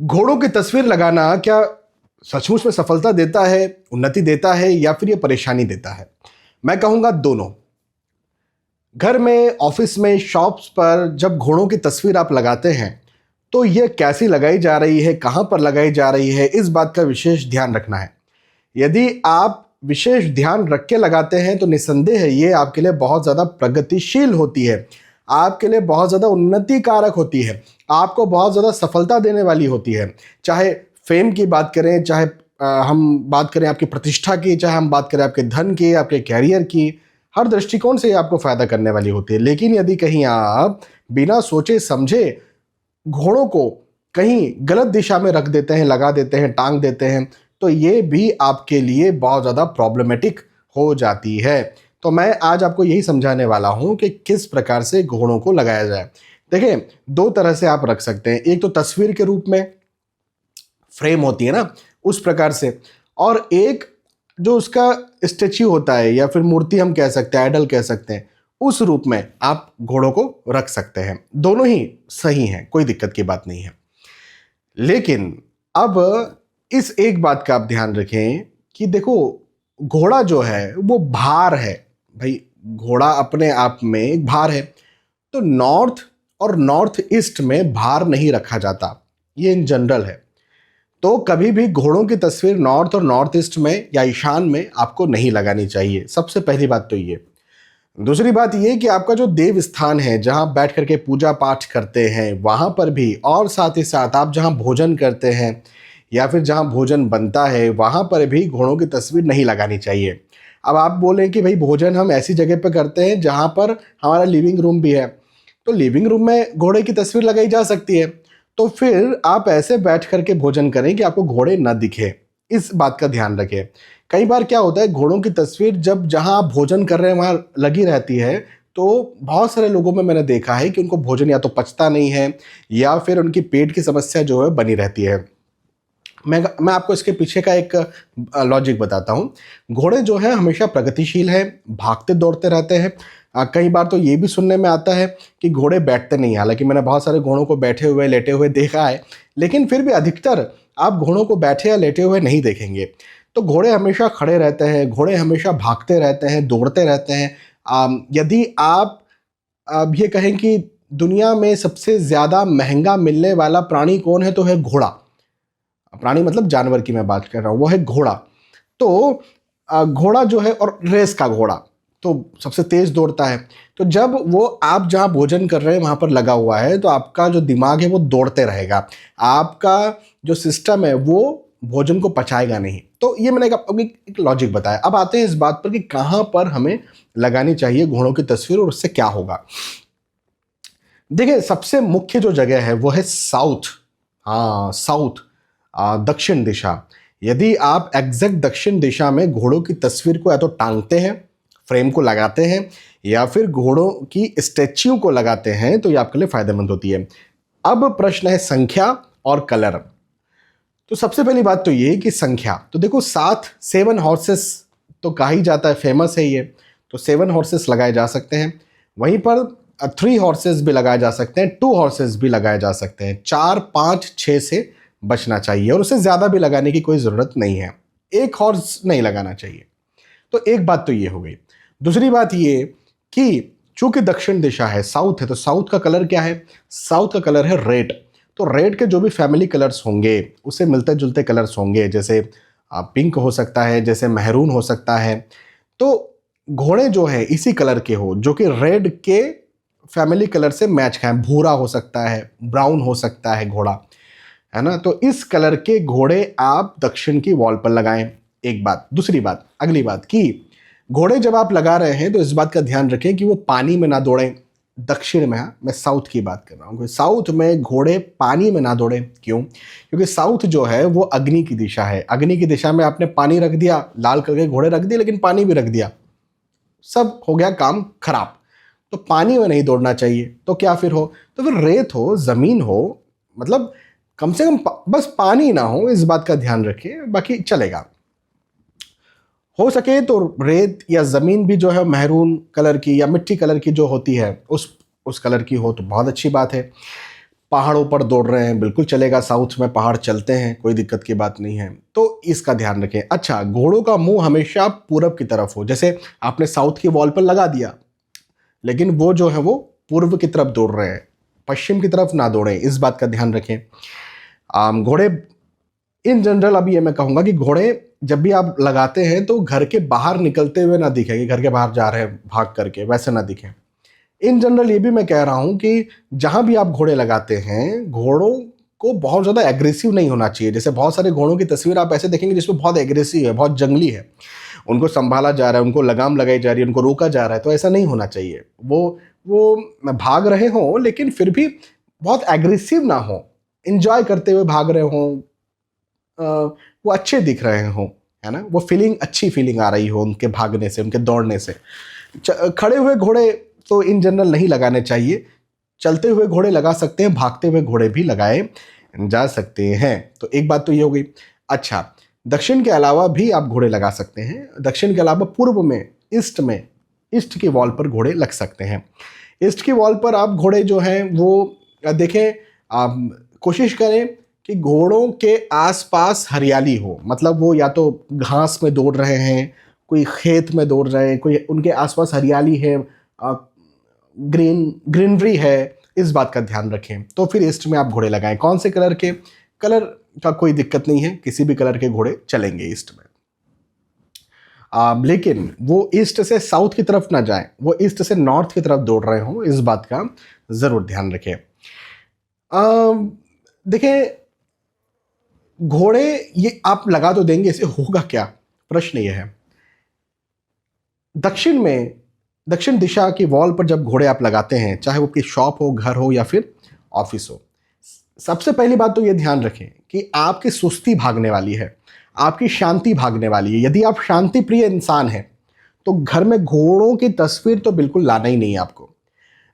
घोड़ों की तस्वीर लगाना क्या सचमुच में सफलता देता है, उन्नति देता है या फिर ये परेशानी देता है? मैं कहूँगा दोनों। घर में, ऑफिस में, शॉप्स पर जब घोड़ों की तस्वीर आप लगाते हैं, तो ये कैसी लगाई जा रही है, कहाँ पर लगाई जा रही है, इस बात का विशेष ध्यान रखना है। यदि आप विशेष ध्यान रख के लगाते हैं तो निस्संदेह है ये आपके लिए बहुत ज़्यादा प्रगतिशील होती है, आपके लिए बहुत ज़्यादा उन्नति कारक होती है, आपको बहुत ज़्यादा सफलता देने वाली होती है। चाहे फेम की बात करें, चाहे हम बात करें आपकी प्रतिष्ठा की, चाहे हम बात करें आपके धन की, आपके कैरियर की, हर दृष्टिकोण से ये आपको फ़ायदा करने वाली होती है। लेकिन यदि कहीं आप बिना सोचे समझे घोड़ों को कहीं गलत दिशा में रख देते हैं, लगा देते हैं, टांग देते हैं, तो ये भी आपके लिए बहुत ज़्यादा प्रॉब्लमेटिक हो जाती है। तो मैं आज आपको यही समझाने वाला हूँ कि किस प्रकार से घोड़ों को लगाया जाए। देखिए, दो तरह से आप रख सकते हैं। एक तो तस्वीर के रूप में फ्रेम होती है ना, उस प्रकार से, और एक जो उसका स्टेच्यू होता है या फिर मूर्ति हम कह सकते हैं, आइडल कह सकते हैं, उस रूप में आप घोड़ों को रख सकते हैं। दोनों ही सही हैं, कोई दिक्कत की बात नहीं है। लेकिन अब इस एक बात का आप ध्यान रखें कि देखो, घोड़ा जो है वो भार है भाई। घोड़ा अपने आप में एक भार है। तो नॉर्थ और नॉर्थ ईस्ट में भार नहीं रखा जाता, ये इन जनरल है। तो कभी भी घोड़ों की तस्वीर नॉर्थ और नॉर्थ ईस्ट में या ईशान में आपको नहीं लगानी चाहिए। सबसे पहली बात तो ये। दूसरी बात ये कि आपका जो देव स्थान है, जहाँ बैठ करके पूजा पाठ करते हैं, वहाँ पर भी, और साथ ही साथ आप जहाँ भोजन करते हैं या फिर जहाँ भोजन बनता है, वहाँ पर भी घोड़ों की तस्वीर नहीं लगानी चाहिए। अब आप बोलें कि भाई भोजन हम ऐसी जगह पर करते हैं जहाँ पर हमारा लिविंग रूम भी है, तो लिविंग रूम में घोड़े की तस्वीर लगाई जा सकती है। तो फिर आप ऐसे बैठ करके भोजन करें कि आपको घोड़े न दिखे, इस बात का ध्यान रखें। कई बार क्या होता है, घोड़ों की तस्वीर जब जहाँ आप भोजन कर रहे हैं वहाँ लगी रहती है, तो बहुत सारे लोगों में मैंने देखा है कि उनको भोजन या तो पचता नहीं है या फिर उनकी पेट की समस्या जो है बनी रहती है। मैं आपको इसके पीछे का एक लॉजिक बताता हूँ। घोड़े जो है हमेशा प्रगतिशील है, भागते दौड़ते रहते हैं। कई बार तो ये भी सुनने में आता है कि घोड़े बैठते नहीं हैं। हालांकि मैंने बहुत सारे घोड़ों को बैठे हुए, लेटे हुए देखा है, लेकिन फिर भी अधिकतर आप घोड़ों को बैठे या लेटे हुए नहीं देखेंगे। तो घोड़े हमेशा खड़े रहते हैं, घोड़े हमेशा भागते रहते हैं, दौड़ते रहते हैं। यदि आप अब ये कहें कि दुनिया में सबसे ज़्यादा महंगा मिलने वाला प्राणी कौन है, तो है घोड़ा। प्राणी मतलब जानवर की मैं बात कर रहा हूँ, वो है घोड़ा। तो घोड़ा जो है, और रेस का घोड़ा तो सबसे तेज दौड़ता है। तो जब वो आप जहाँ भोजन कर रहे हैं वहाँ पर लगा हुआ है, तो आपका जो दिमाग है वो दौड़ते रहेगा, आपका जो सिस्टम है वो भोजन को पचाएगा नहीं। तो ये मैंने आपको एक लॉजिक बताया। अब आते हैं इस बात पर कि कहाँ पर हमें लगानी चाहिए घोड़ों की तस्वीर और उससे क्या होगा। देखिए, सबसे मुख्य जो जगह है वो है साउथ। हाँ, साउथ, दक्षिण दिशा। यदि आप एग्जैक्ट दक्षिण दिशा में घोड़ों की तस्वीर को या तो टांगते हैं, फ्रेम को लगाते हैं, या फिर घोड़ों की स्टैच्यू को लगाते हैं, तो ये आपके लिए फायदेमंद होती है। अब प्रश्न है संख्या और कलर। तो सबसे पहली बात तो ये कि संख्या, तो देखो 7 हॉर्सेस तो कहा ही जाता है, फेमस है ये। तो 7 हॉर्सेस लगाए जा सकते हैं। वहीं पर 3 हॉर्सेस भी लगाए जा सकते हैं, 2 हॉर्सेस भी लगाए जा सकते हैं। 4, 5, 6 से बचना चाहिए, और उससे ज़्यादा भी लगाने की कोई ज़रूरत नहीं है। 1 हॉर्स नहीं लगाना चाहिए। तो एक बात तो ये हो गई। दूसरी बात ये कि चूंकि दक्षिण दिशा है, साउथ है, तो साउथ का कलर क्या है? साउथ का कलर है रेड। तो रेड के जो भी फैमिली कलर्स होंगे उससे मिलते जुलते कलर्स होंगे, जैसे पिंक हो सकता है, जैसे महरून हो सकता है। तो घोड़े जो है इसी कलर के हो, जो कि रेड के फैमिली कलर से मैच खाएं। भूरा हो सकता है, ब्राउन हो सकता है घोड़ा, है ना। तो इस कलर के घोड़े आप दक्षिण की वॉल पर लगाएं। एक बात। दूसरी बात, अगली बात कि घोड़े जब आप लगा रहे हैं तो इस बात का ध्यान रखें कि वो पानी में ना दौड़ें। दक्षिण में, मैं साउथ की बात कर रहा हूँ, साउथ में घोड़े पानी में ना दौड़ें। क्यों? क्योंकि साउथ जो है वो अग्नि की दिशा है। अग्नि की दिशा में आपने पानी रख दिया, लाल करके घोड़े रख दिए, लेकिन पानी भी रख दिया, सब हो गया काम खराब। तो पानी में नहीं दौड़ना चाहिए। तो क्या फिर हो? तो फिर रेत हो, जमीन हो, मतलब कम से कम बस पानी ना हो, इस बात का ध्यान रखें, बाकी चलेगा। हो सके तो रेत या ज़मीन भी जो है महरून कलर की या मिट्टी कलर की जो होती है, उस कलर की हो तो बहुत अच्छी बात है। पहाड़ों पर दौड़ रहे हैं, बिल्कुल चलेगा, साउथ में पहाड़ चलते हैं, कोई दिक्कत की बात नहीं है, तो इसका ध्यान रखें। अच्छा, घोड़ों का मुंह हमेशा पूरब की तरफ हो, जैसे आपने साउथ की वॉल पर लगा दिया लेकिन वो जो है वो पूर्व की तरफ दौड़ रहे हैं, पश्चिम की तरफ ना दौड़ें, इस बात का ध्यान रखें। घोड़े इन जनरल, अभी ये मैं कहूँगा कि घोड़े जब भी आप लगाते हैं तो घर के बाहर निकलते हुए ना दिखें कि घर के बाहर जा रहे हैं भाग करके, वैसे ना दिखें। इन जनरल ये भी मैं कह रहा हूँ कि जहाँ भी आप घोड़े लगाते हैं, घोड़ों को बहुत ज़्यादा एग्रेसिव नहीं होना चाहिए। जैसे बहुत सारे घोड़ों की तस्वीर आप ऐसे देखेंगे जिसमें बहुत एग्रेसिव है, बहुत जंगली है, उनको संभाला जा रहा है, उनको लगाम लगाई जा रही है, उनको रोका जा रहा है, तो ऐसा नहीं होना चाहिए। वो भाग रहे हों लेकिन फिर भी बहुत एग्रेसिव ना हो, इंजॉय करते हुए भाग रहे हों, वो अच्छे दिख रहे हों, है ना, वो फीलिंग, अच्छी फीलिंग आ रही हो उनके भागने से, उनके दौड़ने से। खड़े हुए घोड़े तो इन जनरल नहीं लगाने चाहिए, चलते हुए घोड़े लगा सकते हैं, भागते हुए घोड़े भी लगाए जा सकते हैं। तो एक बात तो ये हो गई। अच्छा, दक्षिण के अलावा भी आप घोड़े लगा सकते हैं। दक्षिण के अलावा पूर्व में, ईस्ट की वॉल पर घोड़े लग सकते हैं। ईस्ट की वॉल पर आप घोड़े जो हैं वो देखें, आप कोशिश करें कि घोड़ों के आसपास हरियाली हो, मतलब वो या तो घास में दौड़ रहे हैं, कोई खेत में दौड़ रहे हैं, कोई उनके आसपास हरियाली है, ग्रीनरी है, इस बात का ध्यान रखें। तो फिर ईस्ट में आप घोड़े लगाएं। कौन से कलर के? कलर का कोई दिक्कत नहीं है, किसी भी कलर के घोड़े चलेंगे ईस्ट में। लेकिन वो ईस्ट से साउथ की तरफ ना जाएं, वो ईस्ट से नॉर्थ की तरफ दौड़ रहे हों, इस बात का ज़रूर ध्यान रखें। देखें, घोड़े ये आप लगा तो देंगे, इसे होगा क्या? प्रश्न ये है। दक्षिण दिशा की वॉल पर जब घोड़े आप लगाते हैं, चाहे वो आपकी शॉप हो, घर हो या फिर ऑफिस हो, सबसे पहली बात तो ये ध्यान रखें कि आपकी सुस्ती भागने वाली है, आपकी शांति भागने वाली है। यदि आप शांति प्रिय इंसान हैं तो घर में घोड़ों की तस्वीर तो बिल्कुल लाना ही नहीं है आपको।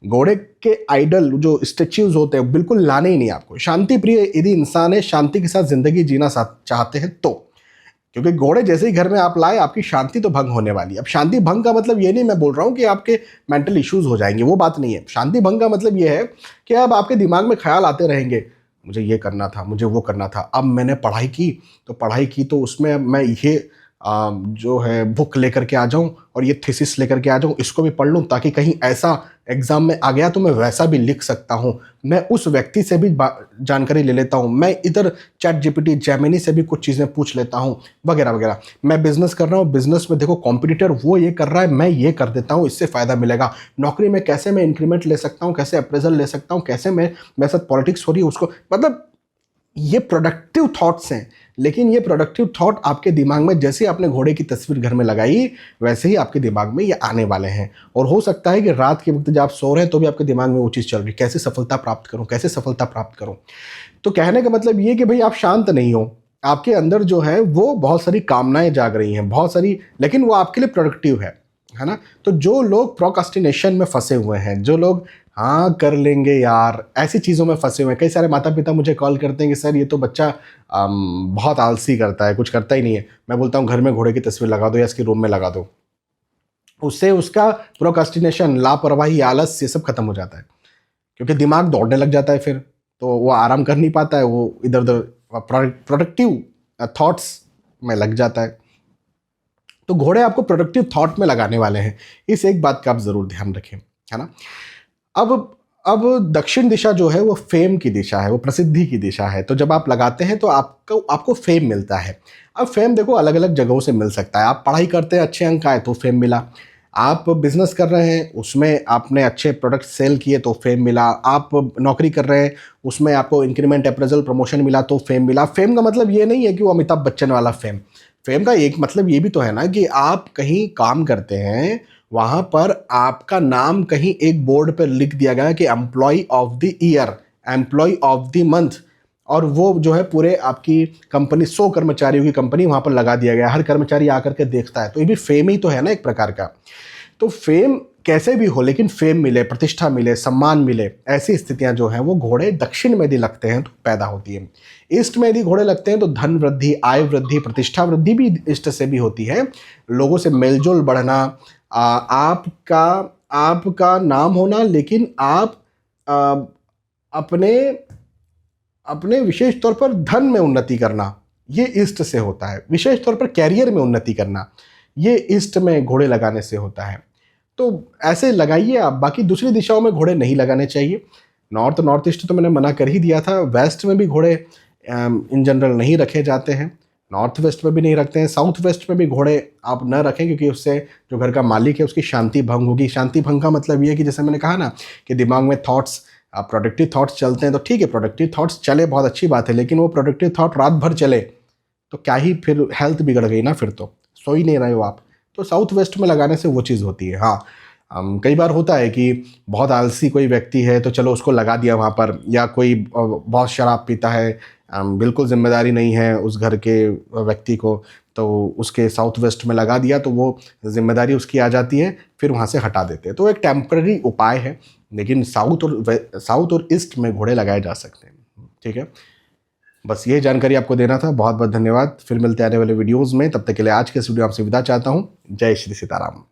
घोड़े के आइडल जो स्टेच्यूज होते हैं बिल्कुल लाने ही नहीं आपको। शांति प्रिय यदि इंसान है, शांति के साथ जिंदगी जीना चाहते हैं तो, क्योंकि घोड़े जैसे ही घर में आप लाए, आपकी शांति तो भंग होने वाली है। अब शांति भंग का मतलब ये नहीं मैं बोल रहा हूँ कि आपके मेंटल इश्यूज हो जाएंगे, वो बात नहीं है। शांति भंग का मतलब ये है कि अब आपके दिमाग में ख्याल आते रहेंगे, मुझे ये करना था, मुझे वो करना था, अब मैंने पढ़ाई की तो उसमें मैं ये जो है बुक लेकर के आ जाऊं और ये थीसिस लेकर के आ जाऊं, इसको भी पढ़ लूं ताकि कहीं ऐसा एग्जाम में आ गया तो मैं वैसा भी लिख सकता हूं, मैं उस व्यक्ति से भी जानकारी ले लेता हूं, मैं इधर चैट जीपीटी जेमिनी से भी कुछ चीज़ें पूछ लेता हूं, वगैरह वगैरह। मैं बिजनेस कर रहा हूं, बिजनेस में देखो कॉम्पिटिटर वो ये कर रहा है, मैं ये कर देता हूं, इससे फ़ायदा मिलेगा। नौकरी में कैसे मैं इंक्रीमेंट ले सकता हूँ, कैसे अप्रेजल ले सकता हूँ, कैसे मेरे साथ पॉलिटिक्स हो रही है उसको, मतलब ये प्रोडक्टिव थॉट्स हैं। लेकिन ये प्रोडक्टिव थॉट आपके दिमाग में, जैसे आपने घोड़े की तस्वीर घर में लगाई वैसे ही आपके दिमाग में ये आने वाले हैं। और हो सकता है कि रात के वक्त जब आप सो रहे हैं तो भी आपके दिमाग में वो चीज़ चल रही है, कैसे सफलता प्राप्त करूं, कैसे सफलता प्राप्त करूं। तो कहने का मतलब ये कि भाई आप शांत नहीं हो, आपके अंदर जो है वो बहुत सारी कामनाएं जाग रही हैं, बहुत सारी, लेकिन वो आपके लिए प्रोडक्टिव है ना। तो जो लोग प्रोक्रास्टिनेशन में फंसे हुए हैं, जो लोग हाँ कर लेंगे यार ऐसी चीज़ों में फंसे हुए हैं, कई सारे माता पिता मुझे कॉल करते हैं कि सर ये तो बच्चा बहुत आलसी करता है, कुछ करता ही नहीं है। मैं बोलता हूँ घर में घोड़े की तस्वीर लगा दो या इसके रूम में लगा दो, उससे उसका प्रोक्रास्टिनेशन, लापरवाही, आलस, ये सब खत्म हो जाता है। क्योंकि दिमाग दौड़ने लग जाता है, फिर तो वो आराम कर नहीं पाता है, वो इधर उधर प्रोडक्टिव थॉट्स में लग जाता है। तो घोड़े आपको प्रोडक्टिव थॉट में लगाने वाले हैं, इस एक बात का आप ज़रूर ध्यान रखें, है ना। अब दक्षिण दिशा जो है वो फेम की दिशा है, वो प्रसिद्धि की दिशा है। तो जब आप लगाते हैं तो आपको फेम मिलता है। अब फेम देखो अलग अलग जगहों से मिल सकता है। आप पढ़ाई करते हैं, अच्छे अंक आए तो फेम मिला। आप बिजनेस कर रहे हैं, उसमें आपने अच्छे प्रोडक्ट सेल किए तो फेम मिला। आप नौकरी कर रहे हैं, उसमें आपको इंक्रीमेंट, अप्रेजल, प्रमोशन मिला तो फेम मिला। फेम का मतलब ये नहीं है कि वो अमिताभ बच्चन वाला फेम। फेम का एक मतलब ये भी तो है ना कि आप कहीं काम करते हैं, वहाँ पर आपका नाम कहीं एक बोर्ड पर लिख दिया गया कि employee of the year, employee of the month, और वो जो है पूरे आपकी कंपनी, 100 कर्मचारियों की कंपनी वहाँ पर लगा दिया गया, हर कर्मचारी आकर के देखता है। तो ये भी फेम ही तो है ना एक प्रकार का। तो फेम कैसे भी हो, लेकिन फेम मिले, प्रतिष्ठा मिले, सम्मान मिले, ऐसी स्थितियां जो हैं वो घोड़े दक्षिण में यदि लगते हैं तो पैदा होती है। ईस्ट में यदि घोड़े लगते हैं तो धन वृद्धि, आय वृद्धि, प्रतिष्ठा वृद्धि भी ईस्ट से भी होती है। लोगों से मेलजोल बढ़ना, आपका नाम होना, लेकिन आप अपने अपने विशेष तौर पर धन में उन्नति करना, ये ईस्ट से होता है। विशेष तौर पर कैरियर में उन्नति करना, ये ईस्ट में घोड़े लगाने से होता है। तो ऐसे लगाइए आप, बाकी दूसरी दिशाओं में घोड़े नहीं लगाने चाहिए। नॉर्थ ईस्ट तो मैंने मना कर ही दिया था। वेस्ट में भी घोड़े इन जनरल नहीं रखे जाते हैं, नॉर्थ वेस्ट में भी नहीं रखते हैं। साउथ वेस्ट में भी घोड़े आप न रखें, क्योंकि उससे जो घर का मालिक है उसकी शांति भंग होगी। शांति भंग का मतलब ये है कि जैसे मैंने कहा ना कि दिमाग में थॉट्स, प्रोडक्टिव थॉट्स चलते हैं, तो ठीक है प्रोडक्टिव थॉट्स चले, बहुत अच्छी बात है, लेकिन वो प्रोडक्टिव थॉट रात भर चले तो क्या ही, फिर हेल्थ बिगड़ गई ना, फिर तो सो ही नहीं रहे हो आप। तो साउथ वेस्ट में लगाने से वो चीज़ होती है। हाँ, कई बार होता है कि बहुत आलसी कोई व्यक्ति है तो चलो उसको लगा दिया वहाँ पर, या कोई बहुत शराब पीता है, बिल्कुल जिम्मेदारी नहीं है उस घर के व्यक्ति को, तो उसके साउथ वेस्ट में लगा दिया तो वो जिम्मेदारी उसकी आ जाती है, फिर वहाँ से हटा देते हैं। तो एक टेम्पररी उपाय है, लेकिन साउथ और ईस्ट में घोड़े लगाए जा सकते हैं। ठीक है, बस ये जानकारी आपको देना था। बहुत बहुत धन्यवाद। फिर मिलते आने वाले वीडियोज़ में, तब तक के लिए आज के इस वीडियो आपसे विदा चाहता हूँ। जय श्री सीताराम।